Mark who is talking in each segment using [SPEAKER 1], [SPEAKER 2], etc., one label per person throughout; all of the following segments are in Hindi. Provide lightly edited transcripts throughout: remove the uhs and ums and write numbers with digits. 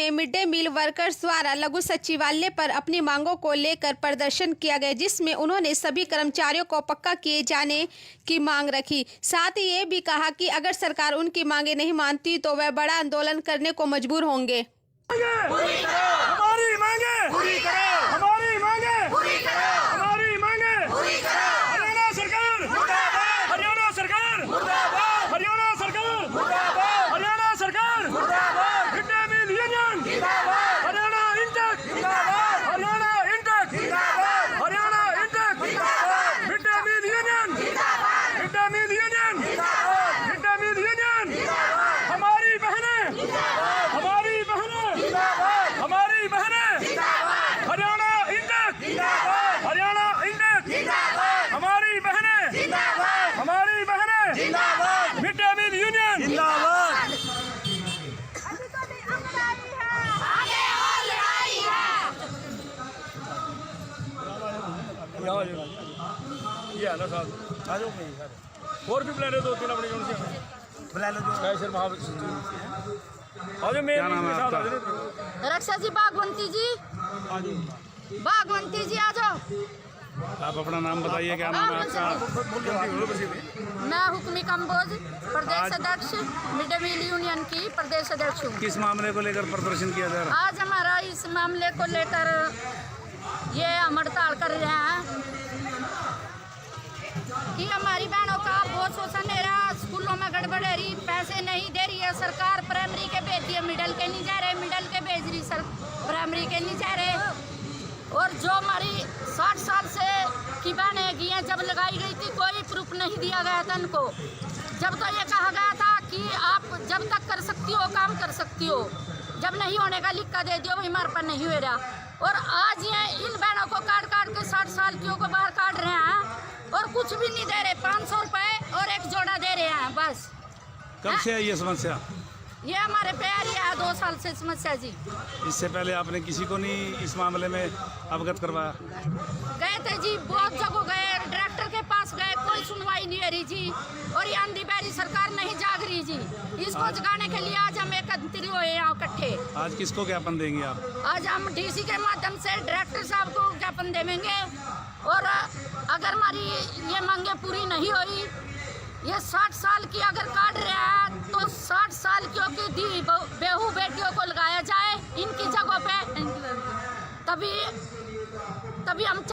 [SPEAKER 1] में मिड डे मील वर्कर्स द्वारा लघु सचिवालय पर अपनी मांगों को लेकर प्रदर्शन किया गया, जिसमें उन्होंने सभी कर्मचारियों को पक्का किए जाने की मांग रखी। साथ ही ये भी कहा कि अगर सरकार उनकी मांगें नहीं मानती तो वह बड़ा आंदोलन करने को मजबूर होंगे।
[SPEAKER 2] हमारी मांगे पूरी करो, हमारी मांगे पूरी करो, हमारी मांगे पूरी करो। हरियाणा सरकार मुर्दाबाद, हरियाणा सरकार मुर्दाबाद, हरियाणा सरकार मुर्दाबाद, हरियाणा सरकार मुर्दाबाद। मिड डे मील यूनियन जिंदाबाद, हरियाणा इंटक जिंदाबाद, हरियाणा इंटक जिंदाबाद, हरियाणा इंटक जिंदाबाद। मिड डे मील यूनियन जिंदाबाद, मिड डे मील यूनियन जिंदाबाद, मिड डे मील यूनियन जिंदाबाद। हमारी बहनें जिंदाबाद, हमारी बहनें जिंदाबाद, हमारी बहनें जिंदाबाद, हरियाणा इंटक जिंदाबाद, हरियाणा इंटक जिंदाबाद, हमारी बहनें जिंदाबाद, हमारी बहनें जिंदाबाद। मिड डे मील यूनियन जिंदाबाद।
[SPEAKER 3] अभी तो भी अंगदाई है, आगे और लड़ाई है।
[SPEAKER 2] ये है ना साहब, आ जाओ कहीं सर। और भी प्लान है 2-3 अपनी जोन से बुला लो जो स्पेशल और जो मेन के साथ आ जाओ।
[SPEAKER 3] रक्षा जी, बागवंती जी, बागवंती जी आ जाओ।
[SPEAKER 4] आप अपना नाम बताइए, क्या नाम है आपका?
[SPEAKER 3] मैं हुक्मी कंबोज, प्रदेश अध्यक्ष, मिड डे मील यूनियन की प्रदेश अध्यक्ष हूँ।
[SPEAKER 4] किस मामले को लेकर प्रदर्शन किया जा रहा है?
[SPEAKER 3] आज हमारा इस मामले को लेकर ये हम हड़ताल कर रहे हैं कि हमारी बहनों का बहुत शोषण है रहा, स्कूलों में गड़बड़ है रही, पैसे नहीं दे रही है सरकार, प्राइमरी के भेज दिए, मिडल के नहीं जा रहे, मिडल के भेज रही सर, प्राइमरी के नहीं जा रहे। और जो हमारी 60 साल से की बहनें गई हैं, जब लगाई गई थी कोई प्रूफ नहीं दिया गया था इनको। जब तो ये कहा गया था कि आप जब तक कर सकती हो काम कर सकती हो, जब नहीं होने का लिख कर दे दियो, वही हमारे पर नहीं हो रहा। और आज ये इन बहनों को काट काट के 60 साल की को बाहर काट रहे हैं और कुछ भी नहीं दे रहे, 500 रुपए और एक जोड़ा दे रहे हैं बस।
[SPEAKER 4] कब से है ये समस्या?
[SPEAKER 3] ये हमारे पे आ रही है 2 साल से समस्या जी।
[SPEAKER 4] इससे पहले आपने किसी को नहीं इस मामले में अवगत करवाया?
[SPEAKER 3] गए थे जी, बहुत जगह गए, डायरेक्टर के पास गए, कोई सुनवाई नहीं हो रही जी। और ये आंधी बहरी सरकार नहीं जाग रही जी। इसको जगाने के लिए आज हम एकत्रित हुए यहाँ इकट्ठे।
[SPEAKER 4] आज किसको ज्ञापन देंगे आप?
[SPEAKER 3] आज हम डीसी के माध्यम से डायरेक्टर साहब को ज्ञापन देंगे। और अगर हमारी ये मांगे पूरी नहीं हुई, ये 60 साल की अगर काट रहे हैं तो 60 साल की दी बेहू बेटियों को लगाया जाए इनकी जगहों पे, तभी हम।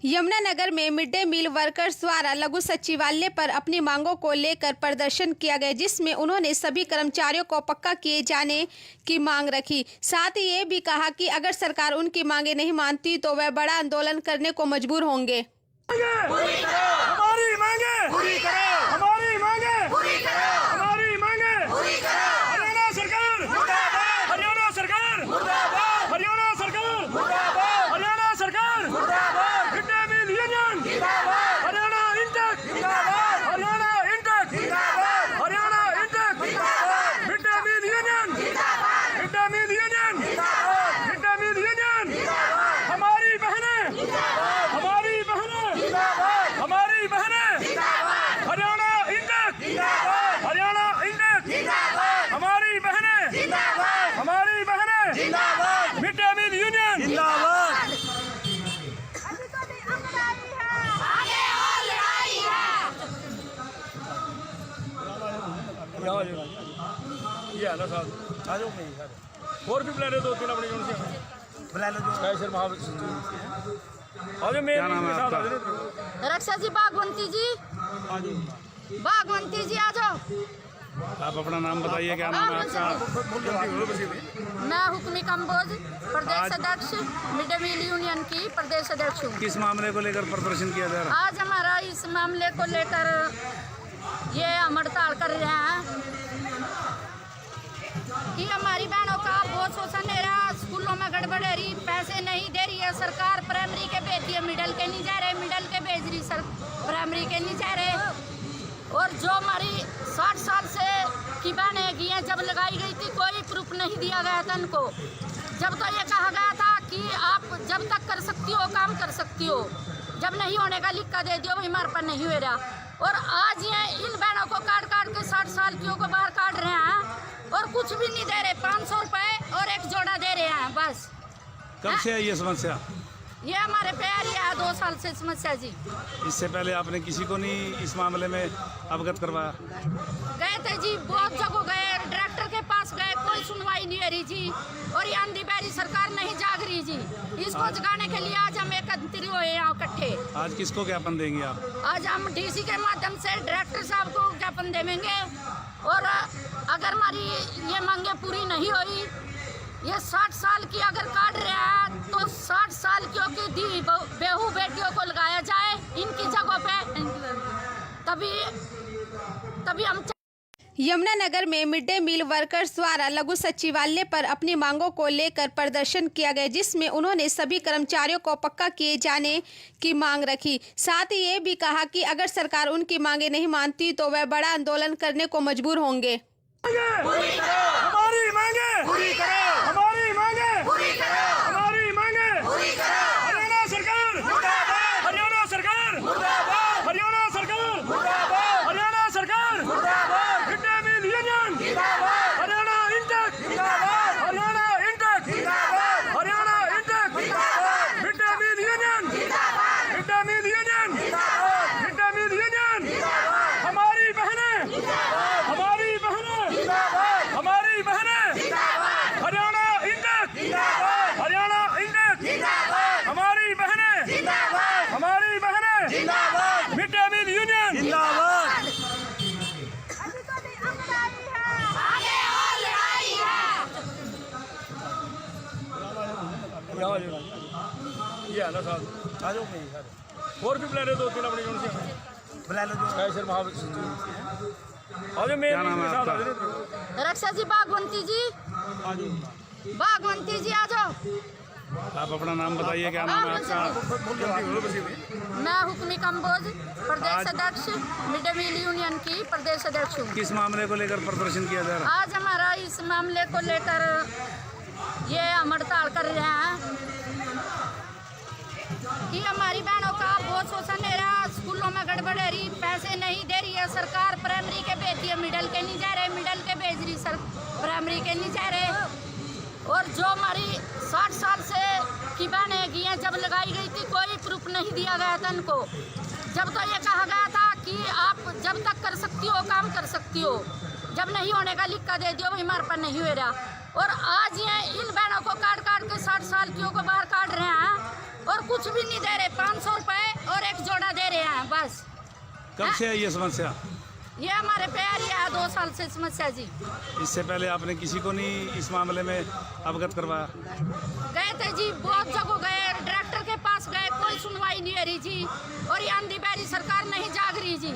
[SPEAKER 1] यमुनानगर में मिड डे मील वर्कर्स द्वारा लघु सचिवालय पर अपनी मांगों को लेकर प्रदर्शन किया गया, जिसमें उन्होंने सभी कर्मचारियों को पक्का किए जाने की मांग रखी। साथ ही ये भी कहा कि अगर सरकार उनकी मांगें नहीं मानती तो वह बड़ा आंदोलन करने को मजबूर होंगे।
[SPEAKER 2] हमारी मांगे पूरी करो, हमारी मांगे पूरी करो, हमारी मांगे पूरी करो। हरियाणा सरकार मुर्दाबाद, हरियाणा सरकार मुर्दाबाद, हरियाणा सरकार मुर्दाबाद, हरियाणा सरकार मुर्दाबाद। मिड डे मील यूनियन जिंदाबाद, हरियाणा इंटक जिंदाबाद, हरियाणा इंटक जिंदाबाद, हरियाणा इंटक जिंदाबाद। मिड डे मील यूनियन जिंदाबाद, मिड डे मील यूनियन जिंदाबाद, मिड डे मील यूनियन जिंदाबाद। हमारी बहनें जिंदाबाद, हमारी बहनें जिंदाबाद, हमारी बहनें जिंदाबाद, हरियाणा इंटक जिंदाबाद, हरियाणा इंटक जिंदाबाद, हमारी बहनें जिंदाबाद, हमारी बहनें जिंदाबाद। मिड डे मील यूनियन जिंदाबाद।
[SPEAKER 3] अभी तो भी अंगदाई है, आगे और लड़ाई है।
[SPEAKER 2] ये है ना साहब, आ जाओ कहीं सर। और भी प्लान है 2-3 अपनी जोन से बुला लो जो स्पेशल और जो मेन के साथ आ जाओ।
[SPEAKER 3] रक्षा जी, बागवंती जी, बागवंती जी आ जाओ।
[SPEAKER 4] आप अपना नाम बताइए, क्या नाम है आपका?
[SPEAKER 3] मैं हुक्मी कंबोज, प्रदेश अध्यक्ष, मिड डे मील यूनियन की प्रदेश अध्यक्ष हूँ।
[SPEAKER 4] किस मामले को लेकर प्रदर्शन किया जा रहा है?
[SPEAKER 3] आज हमारा इस मामले को लेकर ये हम हड़ताल कर रहे हैं कि हमारी बहनों का बहुत शोषण है रहा, स्कूलों में गड़बड़ है रही, पैसे नहीं दे रही है सरकार, प्राइमरी के भेज दिए, मिडल के नहीं जा रहे, मिडल के भेज रही सर, प्राइमरी के नहीं जा रहे। और जो हमारी 60 साल से की बहनें गई हैं, जब लगाई गई थी कोई प्रूफ नहीं दिया गया था इनको। जब तो ये कहा गया था कि आप जब तक कर सकती हो काम कर सकती हो, जब नहीं होने का लिख कर दे दियो, वही हमारे पर नहीं हो रहा। और आज ये इन बहनों को काट काट के 60 साल की को बाहर काट रहे हैं और कुछ भी नहीं दे रहे, 500 रुपए और एक जोड़ा बस।
[SPEAKER 4] कब से है ये समस्या?
[SPEAKER 3] ये हमारे पे आ रही है 2 साल से समस्या जी।
[SPEAKER 4] इससे पहले आपने किसी को नहीं इस मामले में अवगत करवाया?
[SPEAKER 3] गए थे जी, बहुत जगह गए, डायरेक्टर के पास गए, कोई सुनवाई नहीं हो रही जी। और ये आंधी बहरी सरकार नहीं जाग रही जी। इसको जगाने के लिए आज हम एकत्रित हुए यहाँ इकट्ठे।
[SPEAKER 4] आज किसको ज्ञापन देंगे आप?
[SPEAKER 3] आज हम डीसी के माध्यम से डायरेक्टर साहब को ज्ञापन देंगे। और अगर हमारी ये मांगे पूरी नहीं हुई, ये 60 साल की अगर काट रहे हैं तो 60 साल की दी बेहू बेटियों को लगाया जाए इनकी जगहों पे, तभी हम।
[SPEAKER 1] यमुनानगर में मिड डे मील वर्कर्स द्वारा लघु सचिवालय पर अपनी मांगों को लेकर प्रदर्शन किया गया, जिसमें उन्होंने सभी कर्मचारियों को पक्का किए जाने की मांग रखी। साथ ही ये भी कहा कि अगर सरकार उनकी मांगे नहीं मानती तो वह बड़ा आंदोलन करने को मजबूर होंगे।
[SPEAKER 2] हमारी मांगे पूरी करो, हमारी मांगे पूरी करो, हमारी मांगे पूरी करो। हरियाणा सरकार मुर्दाबाद, हरियाणा सरकार मुर्दाबाद, हरियाणा सरकार मुर्दाबाद, हरियाणा सरकार मुर्दाबाद। मिड डे मील यूनियन जिंदाबाद, हरियाणा इंटेक जिंदाबाद, हरियाणा इंटेक जिंदाबाद, हरियाणा इंटेक जिंदाबाद। मिड डे मील यूनियन जिंदाबाद, मिड डे मील यूनियन जिंदाबाद, मिड डे मील यूनियन जिंदाबाद। हमारी बहनें जिंदाबाद, हमारी बहनें जिंदाबाद, हमारी बहनें जिंदाबाद, हरियाणा इंटेक जिंदाबाद, हरियाणा इंटेक जिंदाबाद, हमारी बहनें जिंदाबाद, हमारी बहनें जिंदाबाद। मिड डे मील यूनियन जिंदाबाद।
[SPEAKER 3] अभी तो नहीं अंगदारी है, आगे और लड़ाई है।
[SPEAKER 2] ये है ना साहब, आ जाओ नहीं सर। और भी बुला रहे 2-3 अपनी जोन से बुला लो। कैसर महाविद्यालय आज मेरे
[SPEAKER 4] क्या नाम है
[SPEAKER 2] साथ
[SPEAKER 4] आपका?
[SPEAKER 3] रक्षा जी, बागवंती जी, बागवंती जी आ जाओ।
[SPEAKER 4] आप अपना नाम बताइए, क्या नाम है आपका?
[SPEAKER 3] मैं हुक्मी कंबोज, प्रदेश अध्यक्ष मिड डे मील यूनियन की प्रदेश अध्यक्ष हूँ।
[SPEAKER 4] किस मामले को लेकर प्रदर्शन किया जा रहा है?
[SPEAKER 3] आज हमारा इस मामले को लेकर ये हम हड़ताल कर रहे हैं कि हमारी बहनों का बहुत शोषण हो रहा, स्कूलों में गड़बड़ हो रही, पैसे नहीं दे रही है सरकार, प्राइमरी के भेजती है, मिडल के नहीं जा रहे, मिडल के भेज रही सर, प्राइमरी के नहीं जा रहे। और जो हमारी 60 साल से की बहनें की हैं, जब लगाई गई थी कोई प्रूफ नहीं दिया गया था इनको। जब तो ये कहा गया था कि आप जब तक कर सकती हो काम कर सकती हो, जब नहीं होने का लिख कर दे दियो, वही हमारे पर नहीं हो रहा। और आज ये इन बहनों को काट काट के 60 साल की को बाहर काट रहे हैं और कुछ भी नहीं दे रहे, 500 रुपए और एक जोड़ा दे रहे हैं बस।
[SPEAKER 4] कब से है ये समस्या?
[SPEAKER 3] ये हमारे पे आ रही है 2 साल से समस्या जी।
[SPEAKER 4] इससे पहले आपने किसी को नहीं इस मामले में अवगत करवाया?
[SPEAKER 3] गए थे जी, बहुत जगह गए, डायरेक्टर के पास गए, कोई सुनवाई नहीं हो रही जी। और ये आंधी बहरी सरकार नहीं जाग रही जी।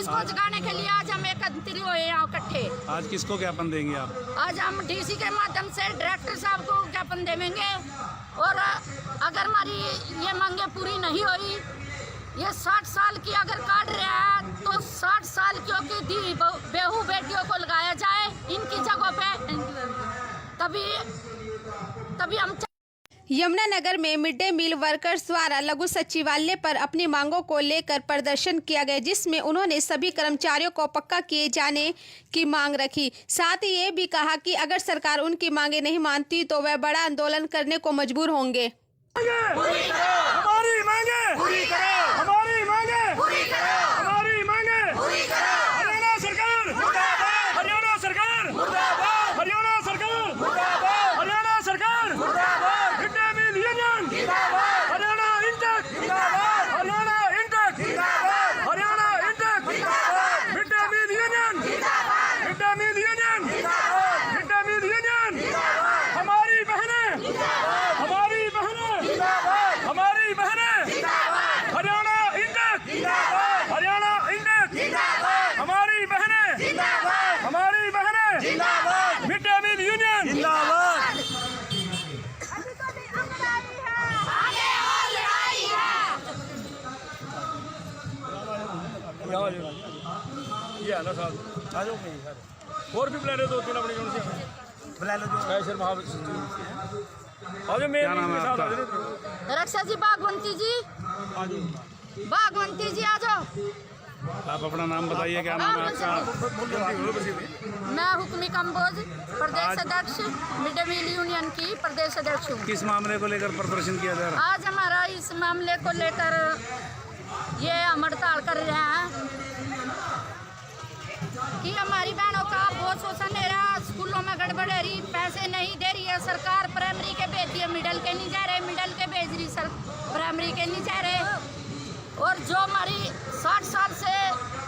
[SPEAKER 3] इसको जगाने के लिए आज हम एकत्रित हुए यहाँ इकट्ठे।
[SPEAKER 4] आज किसको ज्ञापन देंगे आप?
[SPEAKER 3] आज हम डीसी के माध्यम से डायरेक्टर साहब को ज्ञापन देंगे। और अगर हमारी ये मांगे पूरी नहीं हुई, ये 60 साल की अगर काट रहे हैं तो 60 साल की दी बेहू बेटियों को लगाया जाए इनकी जगहों पे, तभी हम।
[SPEAKER 1] यमुनानगर में मिड डे मील वर्कर्स द्वारा लघु सचिवालय पर अपनी मांगों को लेकर प्रदर्शन किया गया, जिसमें उन्होंने सभी कर्मचारियों को पक्का किए जाने की मांग रखी। साथ ही ये भी कहा कि अगर सरकार उनकी मांगे नहीं मानती तो वह बड़ा आंदोलन करने को मजबूर होंगे।
[SPEAKER 2] हमारी मांगे पूरी करो, हमारी मांगे पूरी करो, हमारी मांगे पूरी करो। हरियाणा सरकार मुर्दाबाद, हरियाणा सरकार मुर्दाबाद, हरियाणा सरकार मुर्दाबाद, हरियाणा सरकार मुर्दाबाद। मिड डे मील यूनियन जिंदाबाद, हरियाणा इंटेक जिंदाबाद, हरियाणा इंटेक जिंदाबाद, हरियाणा इंटेक जिंदाबाद। मिड डे मील यूनियन जिंदाबाद, मिड डे मील यूनियन जिंदाबाद, मिड डे मील यूनियन जिंदाबाद। हमारी बहनें जिंदाबाद, हमारी बहनें जिंदाबाद, हमारी बहनें जिंदाबाद, हरियाणा इंटेक जिंदाबाद, हरियाणा इंटेक जिंदाबाद, हमारी बहनें जिंदाबाद, हमारी बहनें जिंदाबाद। मिड डे मील यूनियन जिंदाबाद।
[SPEAKER 3] अभी तो नहीं अंगदारी है, आगे और लड़ाई है।
[SPEAKER 2] ये है ना साहब, आ जाओ नहीं सर। और भी बुला रहे 2-3 अपनी जोन से बुला लो। कैसर महाविद्यालय आज मेरे
[SPEAKER 4] क्या नाम है
[SPEAKER 2] साथ
[SPEAKER 4] आपका?
[SPEAKER 3] रक्षा जी, बागवंती जी, बागवंती जी आ जाओ।
[SPEAKER 4] आप अपना नाम बताइए, क्या नाम है आपका?
[SPEAKER 3] मैं हुक्मी कंबोज प्रदेश अध्यक्ष मिड डे मील यूनियन की प्रदेश अध्यक्ष हूँ।
[SPEAKER 4] किस मामले को लेकर प्रदर्शन किया जा रहा है?
[SPEAKER 3] आज हमारा इस मामले को लेकर ये हम हड़ताल कर रहे हैं कि हमारी बहनों का बहुत शोषण हो रहा, स्कूलों में गड़बड़ हो रही, पैसे नहीं दे रही है सरकार, प्राइमरी के भेजती है, मिडल के नहीं जा रहे, मिडल के भेज रही सर, प्राइमरी के नहीं जा रहे। और जो हमारी 60 साल से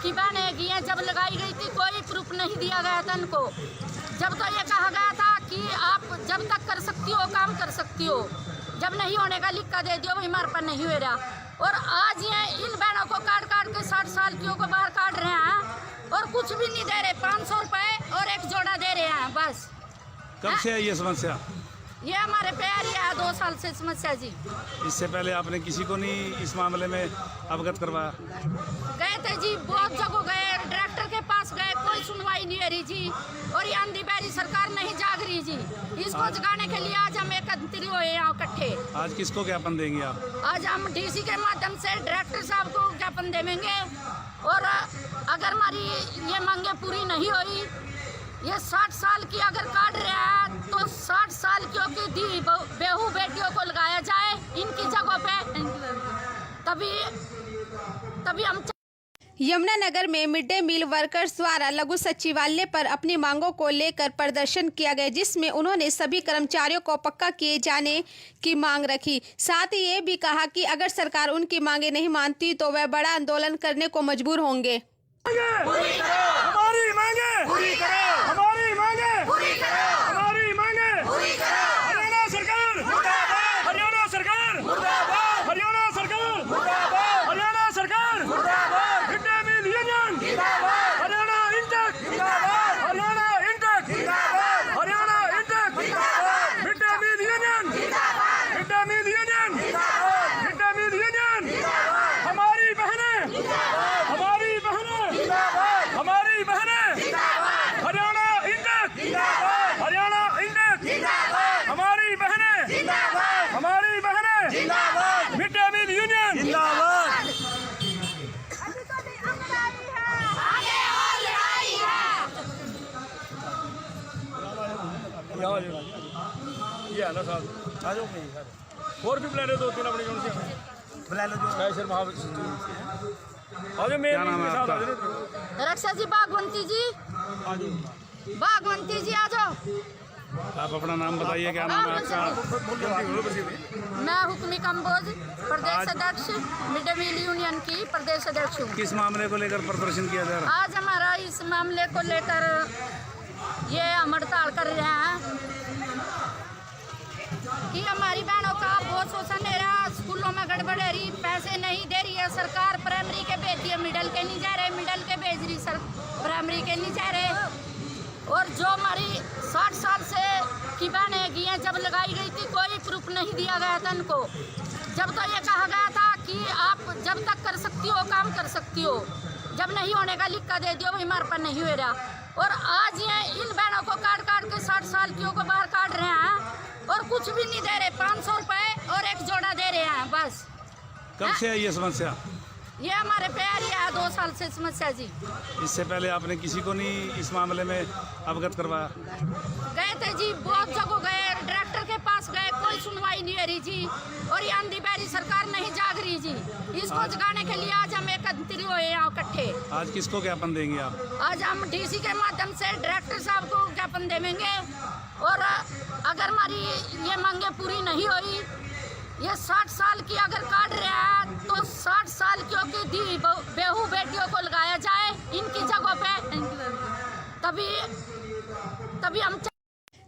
[SPEAKER 3] की बहनें की हैं, जब लगाई गई थी कोई प्रूफ नहीं दिया गया था इनको। जब तो ये कहा गया था कि आप जब तक कर सकती हो काम कर सकती हो, जब नहीं होने का लिख कर दे दियो, हमारे पर नहीं हो रहा। और आज ये इन बहनों को काट काट के 60 साल की को बाहर काट रहे हैं और कुछ भी नहीं दे रहे, 500 रुपए और एक जोड़ा दे रहे हैं बस।
[SPEAKER 4] कब से है ये समस्या?
[SPEAKER 3] ये हमारे पे आ रही है 2 साल से समस्या जी।
[SPEAKER 4] इससे पहले आपने किसी को नहीं इस मामले में अवगत करवाया?
[SPEAKER 3] गए थे जी, बहुत जगह गए, डायरेक्टर के पास गए, कोई सुनवाई नहीं हो रही जी। और ये अंधी बैरी सरकार नहीं जाग रही जी। इसको जगाने के लिए आज हम एकत्रित हुए यहाँ इकट्ठे।
[SPEAKER 4] आज किसको ज्ञापन देंगे आप?
[SPEAKER 3] आज हम डीसी के माध्यम से डायरेक्टर साहब को ज्ञापन देंगे। और अगर हमारी ये मांगे पूरी नहीं हुई, ये 60 साल की अगर काट रहे हैं तो 60 साल की दी बेहू बेटियों को लगाया जाए इनकी जगहों पे, तभी हम।
[SPEAKER 1] यमुनानगर में मिड डे मील वर्कर्स द्वारा लघु सचिवालय पर अपनी मांगों को लेकर प्रदर्शन किया गया, जिसमें उन्होंने सभी कर्मचारियों को पक्का किए जाने की मांग रखी। साथ ही ये भी कहा कि अगर सरकार उनकी मांगे नहीं मानती तो वह बड़ा आंदोलन करने को मजबूर होंगे।
[SPEAKER 2] हमारी मांगे पूरी करो, हमारी मांगे पूरी करो, हमारी मांगे पूरी करो। हरियाणा सरकार मुर्दाबाद, हरियाणा सरकार मुर्दाबाद, हरियाणा सरकार मुर्दाबाद, हरियाणा सरकार मुर्दाबाद। मिड डे मील यूनियन जिंदाबाद, हरियाणा इंटक जिंदाबाद, हरियाणा इंटक जिंदाबाद, हरियाणा इंटक जिंदाबाद। मिड डे मील यूनियन जिंदाबाद, मिड डे मील यूनियन जिंदाबाद, मिड डे मील यूनियन जिंदाबाद। हमारी बहनें जिंदाबाद, हमारी बहनें जिंदाबाद, हमारी बहनें जिंदाबाद, हरियाणा इंटक जिंदाबाद, हरियाणा इंटक जिंदाबाद, हमारी बहनें जिंदाबाद, हमारी बहनें जिंदाबाद। मिड डे मील यूनियन जिंदाबाद।
[SPEAKER 3] आगे और लड़ाई है।
[SPEAKER 2] ये है ना साहब, आ जाओ सर। और भी प्लान है 2-3 अपनी जोन से बुला लो जो है सर महाविद्यालय। और मैं
[SPEAKER 4] क्या नाम है आपका?
[SPEAKER 3] रक्षा जी, बागवंती जी, बागवंती जी आ जाओ।
[SPEAKER 4] आप अपना नाम बताइए, क्या नाम है आपका?
[SPEAKER 3] मैं हुक्मी कंबोज प्रदेश अध्यक्ष मिड डे मील यूनियन की प्रदेश अध्यक्ष हूँ।
[SPEAKER 4] किस मामले को लेकर प्रदर्शन किया जा रहा है?
[SPEAKER 3] आज हमारा इस मामले को लेकर ये हम हड़ताल कर रहे हैं कि हमारी बहनों का बहुत शोषण हो रहा, स्कूलों में गड़बड़ हो रही, पैसे नहीं दे रही है सरकार, प्राइमरी के भेजती है, मिडल के नहीं जा रहे, मिडल के भेज रही सर, प्राइमरी के नहीं जा रहे। और जो हमारी 60 साल से की बहनें की हैं, जब लगाई गई थी कोई प्रूफ नहीं दिया गया था इनको। जब तो ये कहा गया था कि आप जब तक कर सकती हो काम कर सकती हो, जब नहीं होने का लिख कर दे दियो, हमारे पर नहीं हो रहा। और आज ये इन बहनों को काट काट के 60 साल की को बाहर काट रहे हैं और कुछ भी नहीं दे रहे, 500 रुपए और एक जोड़ा दे रहे हैं बस।
[SPEAKER 4] कब से है ये समस्या?
[SPEAKER 3] ये हमारे पे आ रही है 2 साल से समस्या जी।
[SPEAKER 4] इससे पहले आपने किसी को नहीं इस मामले में अवगत करवाया?
[SPEAKER 3] गए थे जी, बहुत जगह गए, डायरेक्टर के पास गए, कोई सुनवाई नहीं हो रही जी। और ये अंधी बैरी सरकार नहीं जाग रही जी। इसको जगाने के लिए आज हम एकत्रित हुए यहाँ इकट्ठे।
[SPEAKER 4] आज किसको ज्ञापन देंगे आप?
[SPEAKER 3] आज हम डीसी के माध्यम से डायरेक्टर साहब को ज्ञापन देंगे। और अगर हमारी ये मांगे पूरी नहीं हुई, ये 60 साल की अगर काट रहे हैं तो 60 साल की दी बेहू बेटियों को लगाया जाए इनकी जगहों पे, तभी हम।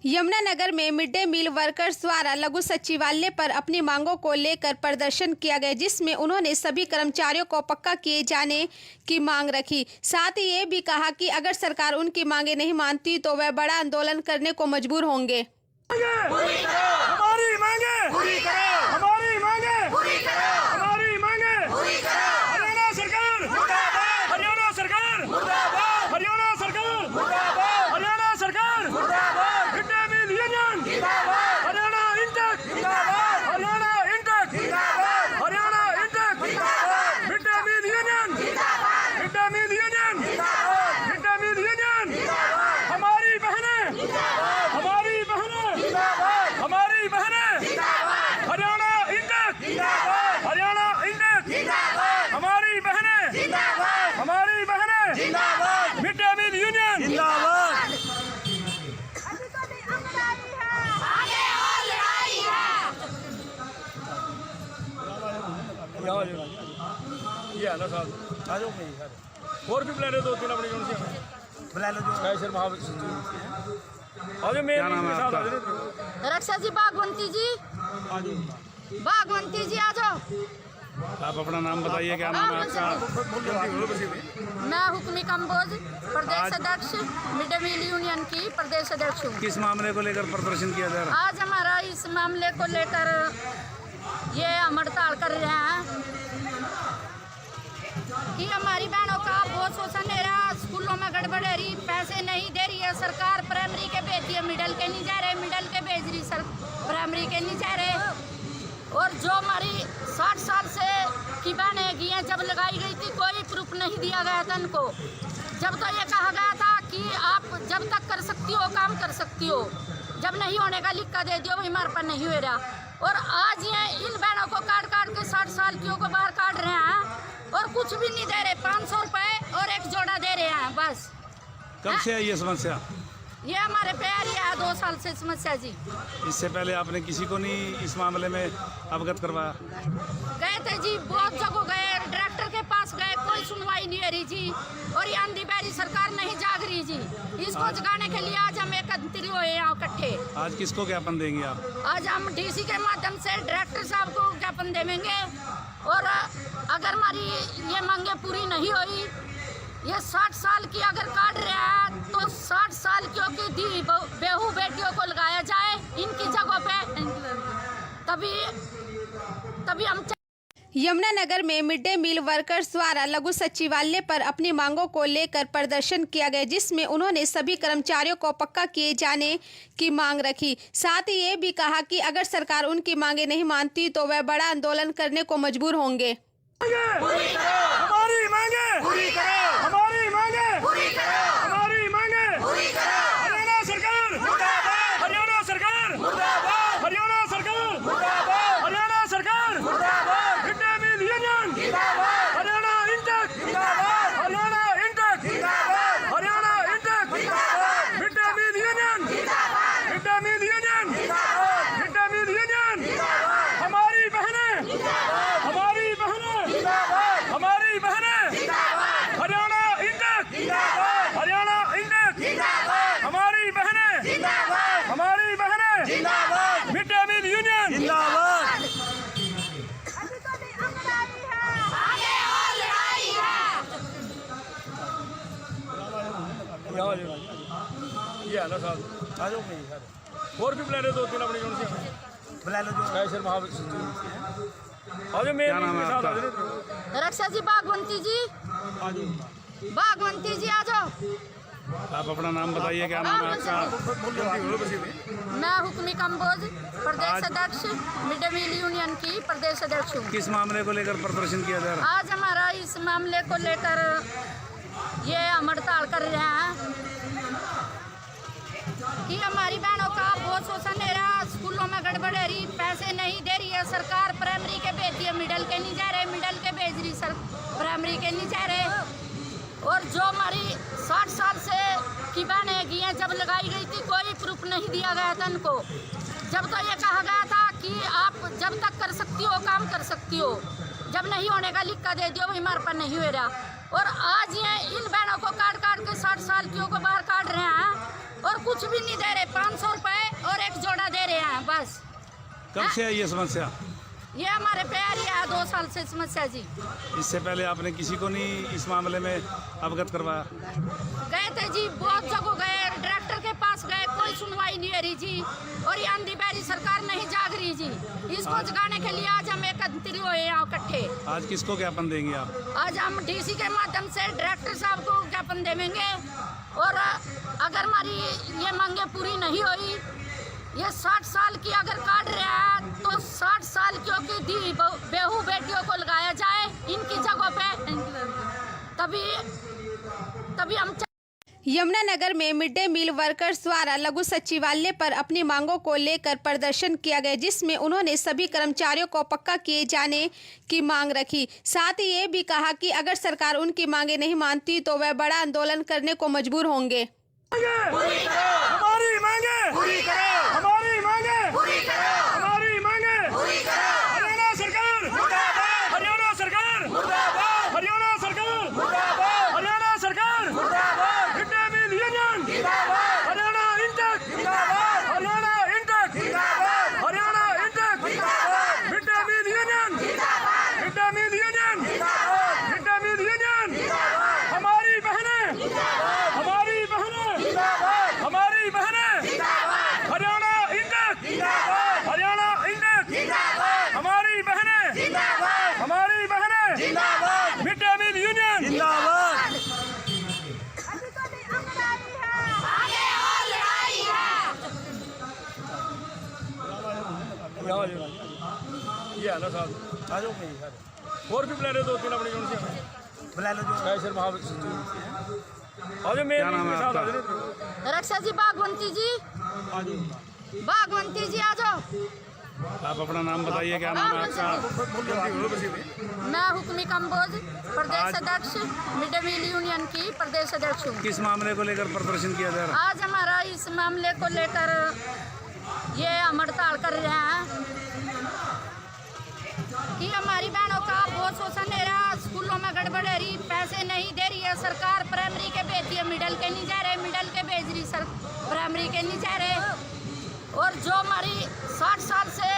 [SPEAKER 1] यमुनानगर में मिड डे मील वर्कर्स द्वारा लघु सचिवालय पर अपनी मांगों को लेकर प्रदर्शन किया गया, जिसमें उन्होंने सभी कर्मचारियों को पक्का किए जाने की मांग रखी। साथ ही ये भी कहा कि अगर सरकार उनकी मांगे नहीं मानती तो वह बड़ा आंदोलन करने को मजबूर होंगे।
[SPEAKER 2] हमारी मांगे पूरी करो, हमारी मांगे पूरी करो, हमारी मांगे पूरी करो। हरियाणा सरकार मुर्दाबाद, हरियाणा सरकार मुर्दाबाद, हरियाणा सरकार मुर्दाबाद, हरियाणा सरकार मुर्दाबाद। मिड डे मील यूनियन जिंदाबाद, हरियाणा इंटक जिंदाबाद, हरियाणा इंटक जिंदाबाद, हरियाणा इंटक जिंदाबाद। मिड डे मील यूनियन जिंदाबाद, मिड ये है ना साहब आ जाओ भाई सर और भी बुला रहे 2-3 अपनी जोन से बुला लो जो स्पेशल आज मेरे साथ आ जाओ
[SPEAKER 3] रक्षा जी बागवंती जी बागवंती जी आ जाओ।
[SPEAKER 4] आप अपना नाम बताइए, क्या नाम है आपका?
[SPEAKER 3] मैं हुक्मी कंबोज प्रदेश अध्यक्ष मिड डे मील यूनियन की प्रदेश अध्यक्ष हूँ।
[SPEAKER 4] किस मामले को लेकर प्रदर्शन किया जा रहा है?
[SPEAKER 3] आज हमारा इस मामले को लेकर ये हम हड़ताल कर रहे हैं कि हमारी बहनों का बहुत शोषण हो रहा, स्कूलों में गड़बड़ हो रही, पैसे नहीं दे रही है सरकार, प्राइमरी के भेज दिए, मिडल के नहीं जा रहे, मिडल के भेज रही सर, प्राइमरी के नहीं जा रहे। और जो हमारी 60 साल से की बहनें गई हैं, जब लगाई गई थी कोई प्रूफ नहीं दिया गया था इनको। जब तो ये कहा गया था कि आप जब तक कर सकती हो काम कर सकती हो, जब नहीं होने का लिख कर दे दियो, हमारे पर नहीं हो रहा। और आज ये इन बहनों को काट काट के 60 साल की को बाहर काट रहे हैं और कुछ भी नहीं दे रहे, 500 रुपए और एक जोड़ा दे रहे हैं बस।
[SPEAKER 4] कब से है ये समस्या?
[SPEAKER 3] ये हमारे पे आ रही है 2 साल से समस्या जी।
[SPEAKER 4] इससे पहले आपने किसी को नहीं इस मामले में अवगत करवाया?
[SPEAKER 3] गए थे जी, बहुत जगह गए, डायरेक्टर के पास गए, कोई सुनवाई नहीं हो रही जी। और ये आंधी बहरी सरकार नहीं जाग रही जी। इसको जगाने के लिए आज हम एकत्रित हुए यहाँ इकट्ठे।
[SPEAKER 4] आज किसको ज्ञापन देंगे आप?
[SPEAKER 3] आज हम डीसी के माध्यम से डायरेक्टर साहब को ज्ञापन देंगे। और अगर हमारी ये मांगे पूरी नहीं हुई, ये 60 साल की अगर काट रहे हैं तो 60 साल की दी बेहू बेटियों को लगाया जाए इनकी जगहों पे, तभी हम।
[SPEAKER 1] यमुनानगर में मिड डे मील वर्कर्स द्वारा लघु सचिवालय पर अपनी मांगों को लेकर प्रदर्शन किया गया, जिसमें उन्होंने सभी कर्मचारियों को पक्का किए जाने की मांग रखी। साथ ही ये भी कहा कि अगर सरकार उनकी मांगे नहीं मानती तो वह बड़ा आंदोलन करने को मजबूर होंगे।
[SPEAKER 2] हमारी मांगे पूरी करो, हमारी मांगे पूरी करो, हमारी मांगे पूरी करो। हरियाणा सरकार मुर्दाबाद, हरियाणा सरकार मुर्दाबाद, हरियाणा सरकार मुर्दाबाद, हरियाणा सरकार मुर्दाबाद। मिड डे मील यूनियन जिंदाबाद, हरियाणा इंटक जिंदाबाद, हरियाणा इंटक जिंदाबाद, हरियाणा इंटक जिंदाबाद। मिड डे मील यूनियन जिंदाबाद, मिड डे मील यूनियन जिंदाबाद, मिड डे मील यूनियन जिंदाबाद। हमारी बहनें जिंदाबाद, हमारी बहनें जिंदाबाद, हमारी बहनें जिंदाबाद, हरियाणा इंटक जिंदाबाद, हरियाणा इंटक जिंदाबाद, हमारी बहनें जिंदाबाद, हमारी बहनें जिंदाबाद। मिड डे मील यूनियन जिंदाबाद। ये है ना साहब आ जाओ भाई सर और भी बुला रहे 2-3 अपनी जोन से बुला लो जो स्पेशल आज मेरे
[SPEAKER 4] क्या नाम है
[SPEAKER 2] साथ आ
[SPEAKER 4] आपका?
[SPEAKER 2] जाओ
[SPEAKER 3] रक्षा जी बागवंती जी बागवंती जी आ जाओ।
[SPEAKER 4] आप अपना नाम बताइए, क्या नाम है आपका?
[SPEAKER 3] मैं हुक्मी कंबोज प्रदेश अध्यक्ष मिड डे मील यूनियन की प्रदेश अध्यक्ष हूँ।
[SPEAKER 4] किस मामले को लेकर प्रदर्शन किया जा रहा है?
[SPEAKER 3] आज हमारा इस मामले को लेकर ये हम हड़ताल कर रहे हैं कि हमारी बहनों का बहुत शोषण हो रहा, स्कूलों में गड़बड़ हो रही, पैसे नहीं दे रही है सरकार, प्राइमरी के भेज दिए, मिडल के नहीं जा रहे, मिडल के भेज रही सर, प्राइमरी के नहीं जा रहे। और जो हमारी 60 साल से की बहनें गई हैं, जब लगाई गई थी कोई प्रूफ नहीं दिया गया था इनको। जब तो ये कहा गया था कि आप जब तक कर सकती हो काम कर सकती हो, जब नहीं होने का लिख कर दे दियो, हमारे पर नहीं हो रहा। और आज ये इन बहनों को काट काट के 60 साल की को बाहर काट रहे हैं और कुछ भी नहीं दे रहे, 500 रुपए और एक जोड़ा दे रहे हैं बस।
[SPEAKER 4] कब से है ये समस्या?
[SPEAKER 3] ये हमारे पे आ रही है 2 साल से समस्या जी।
[SPEAKER 4] इससे पहले आपने किसी को नहीं इस मामले में अवगत करवाया?
[SPEAKER 3] गए थे जी, बहुत जगह गए, डायरेक्टर के पास गए, कोई सुनवाई नहीं हो रही जी। और ये आंधी बहरी सरकार नहीं जाग रही जी। इसको जगाने के लिए आज हम एकत्रित हुए यहाँ इकट्ठे।
[SPEAKER 4] आज किसको ज्ञापन देंगे आप?
[SPEAKER 3] आज हम डीसी के माध्यम से डायरेक्टर साहब को ज्ञापन देंगे। और अगर हमारी ये मांगे पूरी नहीं हुई, ये 60 साल की अगर काट रहे हैं तो 60 साल की दी बेहू बेटियों को लगाया जाए इनकी जगहों पे, तभी हम।
[SPEAKER 1] यमुनानगर में मिड डे मील वर्कर्स द्वारा लघु सचिवालय पर अपनी मांगों को लेकर प्रदर्शन किया गया, जिसमें उन्होंने सभी कर्मचारियों को पक्का किए जाने की मांग रखी। साथ ही ये भी कहा कि अगर सरकार उनकी मांगे नहीं मानती तो वह बड़ा आंदोलन करने को मजबूर होंगे।
[SPEAKER 2] हमारी मांगे पूरी करो, हमारी मांगे पूरी करो, हमारी मांगे पूरी करो। हरियाणा सरकार मुर्दाबाद, हरियाणा जिंदाबाद, हमारी बहनें जिंदाबाद, हमारी बहनें जिंदाबाद, मिड डे मील यूनियन जिंदाबाद। ये ना साहब आ जाओ कहीं सर और भी बुला रहे 2-3 अपने जोन से बुला लो जो कैसर महाविद्यालय आ जाओ मेरे साथ
[SPEAKER 3] रक्षा जी बागवंती जी बागवंती जी आ जाओ।
[SPEAKER 4] आप अपना नाम बताइए, क्या नाम है आपका?
[SPEAKER 3] मैं हुक्मी कंबोज प्रदेश अध्यक्ष मिड डे मील यूनियन की प्रदेश अध्यक्ष हूँ।
[SPEAKER 4] किस मामले को लेकर प्रदर्शन किया जा रहा है?
[SPEAKER 3] आज हमारा इस मामले को लेकर ये हम हड़ताल कर रहे हैं कि हमारी बहनों का बहुत शोषण हो रहा है, स्कूलों में गड़बड़ हो रही, पैसे नहीं दे रही है सरकार, प्राइमरी के भेजती है, मिडल के नहीं जा रहे, मिडल के भेज रही सर, प्राइमरी के नहीं जा रहे। और जो हमारी 60 साल से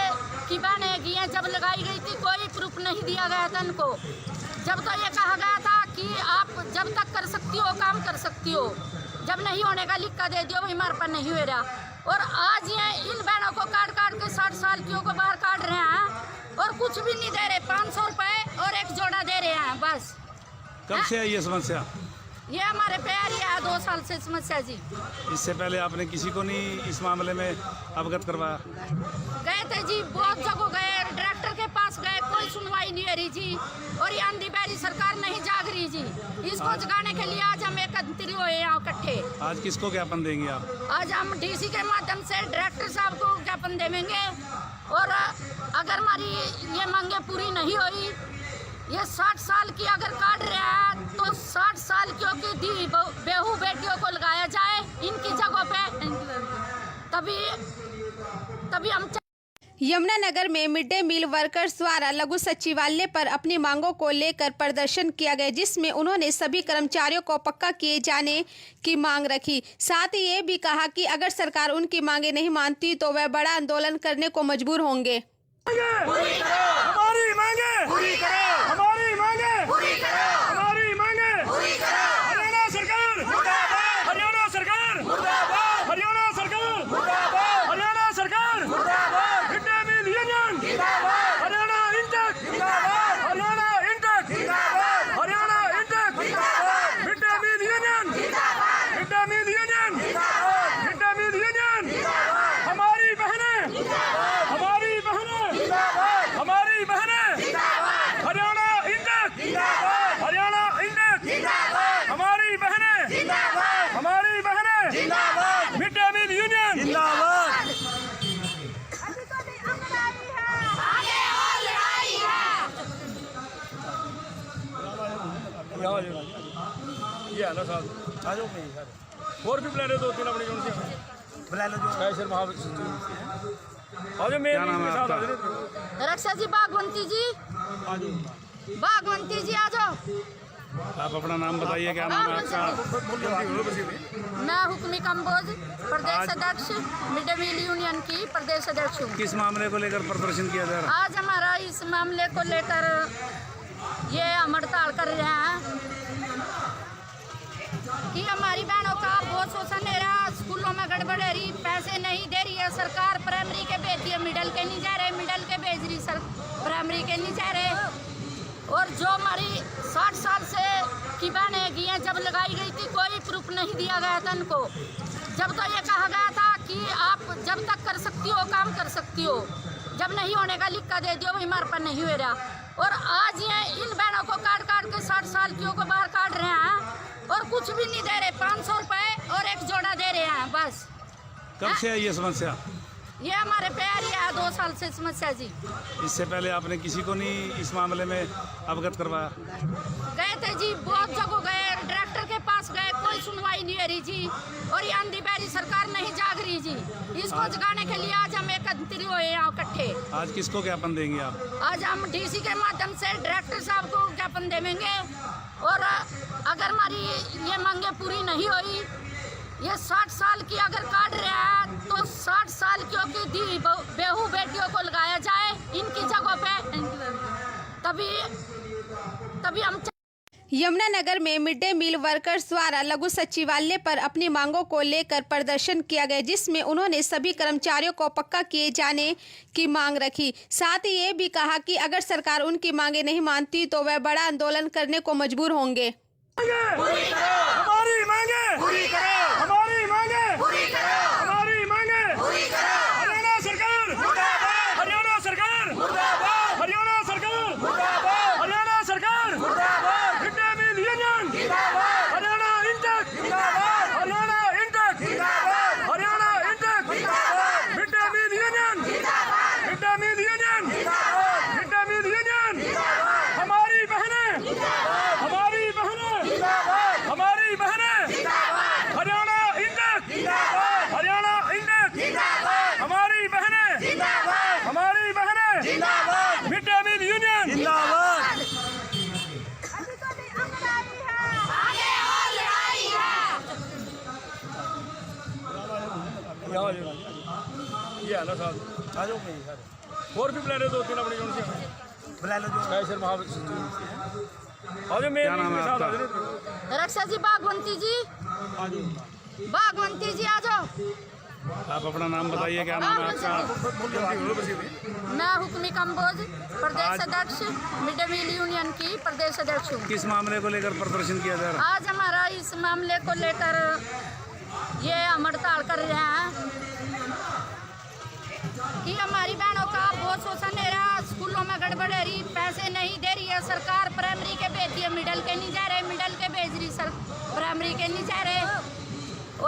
[SPEAKER 3] की बहनें की हैं, जब लगाई गई थी कोई प्रूफ नहीं दिया गया था इनको। जब तो ये कहा गया था कि आप जब तक कर सकती हो काम कर सकती हो, जब नहीं होने का लिख कर दे दियो, भाई हमारे पर नहीं हो रहा। और आज ये इन बहनों को काट काट के 60 साल की को बाहर काट रहे हैं और कुछ भी नहीं दे रहे, 500 रुपए और एक जोड़ा दे रहे हैं बस।
[SPEAKER 4] कब से है ये समस्या?
[SPEAKER 3] ये हमारे पे आ रही है 2 साल से समस्या जी।
[SPEAKER 4] इससे पहले आपने किसी को नहीं इस मामले में अवगत करवाया?
[SPEAKER 3] गए थे जी, बहुत जगह गए, डायरेक्टर के पास गए, कोई सुनवाई नहीं हो रही जी। और ये आंधी बहरी सरकार नहीं जाग रही जी। इसको जगाने के लिए आज हम एकत्रित हुए यहाँ इकट्ठे।
[SPEAKER 4] आज किसको ज्ञापन देंगे आप?
[SPEAKER 3] आज हम डीसी के माध्यम से डायरेक्टर साहब को ज्ञापन देंगे। और अगर हमारी ये मांगे पूरी नहीं हुई, ये 60 साल की अगर काट रहे हैं तो 60 साल की दी बेहू बेटियों को लगाया जाए इनकी जगहों पे, तभी हम।
[SPEAKER 1] यमुनानगर में मिड डे मील वर्कर्स द्वारा लघु सचिवालय पर अपनी मांगों को लेकर प्रदर्शन किया गया, जिसमें उन्होंने सभी कर्मचारियों को पक्का किए जाने की मांग रखी। साथ ही ये भी कहा कि अगर सरकार उनकी मांगे नहीं मानती तो वह बड़ा आंदोलन करने को मजबूर होंगे।
[SPEAKER 2] हमारी मांगे पूरी करो, हमारी मांगे पूरी करो, हमारी मांगे पूरी करो। हरियाणा सरकार मुर्दाबाद, हरियाणा सरकार मुर्दाबाद, हरियाणा सरकार मुर्दाबाद, हरियाणा सरकार मुर्दाबाद, मिड डे मील यूनियन जिंदाबाद, हरियाणा इंटक जिंदाबाद, हरियाणा इंटक जिंदाबाद, हरियाणा इंटक जिंदाबाद, मिड डे मील यूनियन जिंदाबाद, मिड डे मील यूनियन जिंदाबाद, मिड डे मील यूनियन जिंदाबाद। हमारी बहनें जिंदाबाद, हमारी बहनें जिंदाबाद, हमारी बहनें जिंदाबाद, हरियाणा इंटक जिंदाबाद, हरियाणा इंटक जिंदाबाद, हमारी बहनें जिंदाबाद, हमारी बहनें जिंदाबाद, मिड डे मील यूनियन जिंदाबाद।
[SPEAKER 3] आगे और लड़ाई है।
[SPEAKER 2] ये ना साहब आ जाओ कहीं सर और भी बुला रहे 2-3 अपने जोन से बुला लो जो कैसर महाविद्यालय आ जाओ मेरे
[SPEAKER 4] क्या नाम है
[SPEAKER 2] साथ
[SPEAKER 4] आपका?
[SPEAKER 3] रक्षा जी बागवंती जी बागवंती जी आ जाओ।
[SPEAKER 4] आप अपना नाम बताइए, क्या नाम है आपका?
[SPEAKER 3] मैं हुक्मी कंबोज प्रदेश अध्यक्ष मिड डे मील यूनियन की प्रदेश अध्यक्ष हूँ।
[SPEAKER 4] किस मामले को लेकर प्रदर्शन किया जा रहा है?
[SPEAKER 3] आज हमारा इस मामले को लेकर ये हम हड़ताल कर रहे हैं कि हमारी बहनों का बहुत शोषण हो रहा है, स्कूलों में गड़बड़ हो रही, पैसे नहीं दे रही है सरकार, प्राइमरी के भेजती है, मिडल के नहीं जा रहे, मिडल के भेज रही सर, प्राइमरी के नहीं जा रहे। और जो हमारी 60 साल से की बहनें की हैं, जब लगाई गई थी कोई प्रूफ नहीं दिया गया था इनको। जब तो ये कहा गया था कि आप जब तक कर सकती हो काम कर सकती हो, जब नहीं होने का लिख कर दे दियो, भाई हमारे पर नहीं हो रहा। और आज ये इन बहनों को काट काट के 60 साल की को बाहर काट रहे हैं और कुछ भी नहीं दे रहे, 500 रुपए और एक जोड़ा दे रहे हैं बस।
[SPEAKER 4] कब से है ये समस्या?
[SPEAKER 3] ये हमारे पे आ रही है 2 साल से समस्या जी।
[SPEAKER 4] इससे पहले आपने किसी को नहीं इस मामले में अवगत करवाया?
[SPEAKER 3] गए थे जी, बहुत जगह गए, डायरेक्टर के पास गए, कोई सुनवाई नहीं हो रही जी। और ये आंधी बहरी सरकार नहीं जाग रही जी। इसको जगाने के लिए आज हम एकत्रित हुए यहाँ इकट्ठे।
[SPEAKER 4] आज किसको ज्ञापन देंगे आप?
[SPEAKER 3] आज हम डीसी के माध्यम से डायरेक्टर साहब को ज्ञापन देंगे। और अगर हमारी ये मांगे पूरी नहीं हुई, ये 60 साल की अगर काट रहे हैं तो 60 साल की दी बेहू बेटियों को लगाया जाए इनकी जगहों पे, तभी हम।
[SPEAKER 1] यमुनानगर में मिड डे मील वर्कर्स द्वारा लघु सचिवालय पर अपनी मांगों को लेकर प्रदर्शन किया गया, जिसमें उन्होंने सभी कर्मचारियों को पक्का किए जाने की मांग रखी। साथ ही ये भी कहा कि अगर सरकार उनकी मांगे नहीं मानती तो वह बड़ा आंदोलन करने को मजबूर होंगे।
[SPEAKER 2] हमारी मांगे पूरी करो, हमारी मांगे पूरी करो, हमारी मांगे पूरी करो। हरियाणा सरकार मुर्दाबाद, हरियाणा सरकार मुर्दाबाद, हरियाणा सरकार मुर्दाबाद, हरियाणा सरकार मुर्दाबाद। मिड डे मील यूनियन जिंदाबाद, हरियाणा इंटक जिंदाबाद, हरियाणा इंटक जिंदाबाद, हरियाणा इंटक जिंदाबाद। मिड डे मील यूनियन जिंदाबाद, मिड डे मील यूनियन जिंदाबाद, मिड डे मील यूनियन जिंदाबाद। हमारी बहनें जिंदाबाद, हमारी बहनें जिंदाबाद, हमारी बहनें जिंदाबाद, हरियाणा इंटक जिंदाबाद, हरियाणा इंटक जिंदाबाद, हमारी बहनें जिंदाबाद, हमारी बहनें जिंदाबाद। मिड डे मील यूनियन जिंदाबाद। ये है ना साहब, आ जाओ भाई सर। और भी प्लान दो तीन अपनी यूनिट से बुला लो, जो स्पेशल और मेन नाम है आपका?
[SPEAKER 3] रक्षा जी, बागवंती जी, बागवंती जी आ जाओ।
[SPEAKER 4] आप अपना नाम बताइए, क्या नाम है आपका?
[SPEAKER 3] मैं हुक्मी कंबोज, प्रदेश अध्यक्ष मिड डे मील यूनियन की प्रदेश अध्यक्ष हूँ।
[SPEAKER 4] किस मामले को लेकर प्रदर्शन किया जा रहा है?
[SPEAKER 3] आज हमारा इस मामले को लेकर ये हम हड़ताल कर रहे हैं कि हमारी बहनों का बहुत शोषण हो रहा, स्कूलों में गड़बड़ हो रही, पैसे नहीं दे रही है सरकार, प्राइमरी के भेज दिए, मिडल के नहीं जा रहे, मिडल के भेज रही सर, प्राइमरी के नहीं जा रहे।